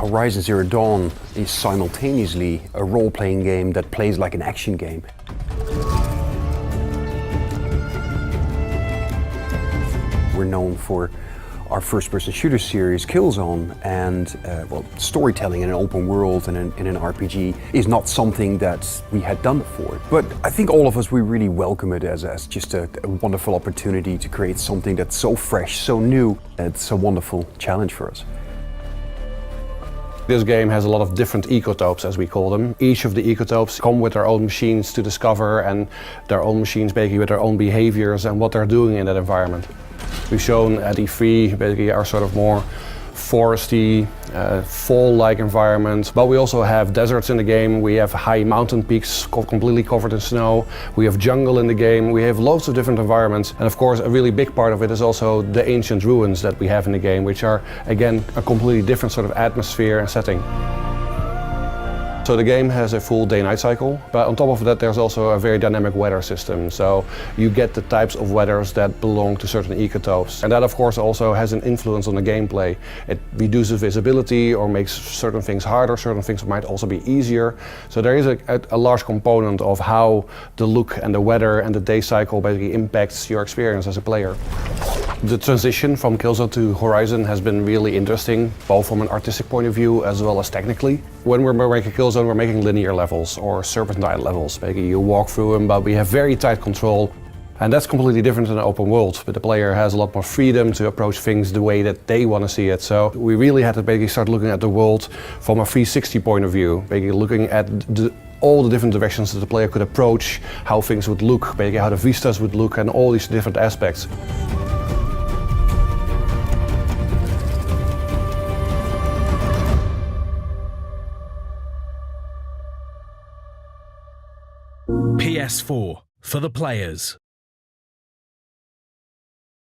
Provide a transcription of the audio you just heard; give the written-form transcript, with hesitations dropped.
Horizon Zero Dawn is simultaneously a role-playing game that plays like an action game. We're known for our first-person shooter series, Killzone, and well, storytelling in an open world and in an RPG is not something that we had done before. But I think all of us, we really welcome it as just a wonderful opportunity to create something that's so fresh, so new. It's a wonderful challenge for us. This game has a lot of different ecotopes, as we call them. Each of the ecotopes come with their own machines to discover, and their own machines basically with their own behaviors and what they're doing in that environment. We've shown at E3 basically our sort of more foresty, fall-like environment, but we also have deserts in the game, we have high mountain peaks completely covered in snow, we have jungle in the game, we have loads of different environments, and of course a really big part of it is also the ancient ruins that we have in the game, which are again a completely different sort of atmosphere and setting. So the game has a full day-night cycle, but on top of that there's also a very dynamic weather system. So you get the types of weathers that belong to certain ecotopes. And that of course also has an influence on the gameplay. It reduces visibility or makes certain things harder, certain things might also be easier. So there is a large component of how the look and the weather and the day cycle basically impacts your experience as a player. The transition from Killzone to Horizon has been really interesting, both from an artistic point of view as well as technically. When we're making Killzone, we're making linear levels or serpentine levels. Basically, you walk through them, but we have very tight control. And that's completely different in an open world, but the player has a lot more freedom to approach things the way that they want to see it. So we really had to basically start looking at the world from a 360 point of view, basically looking at all the different directions that the player could approach, how things would look, basically how the vistas would look, and all these different aspects. PS4 for the players.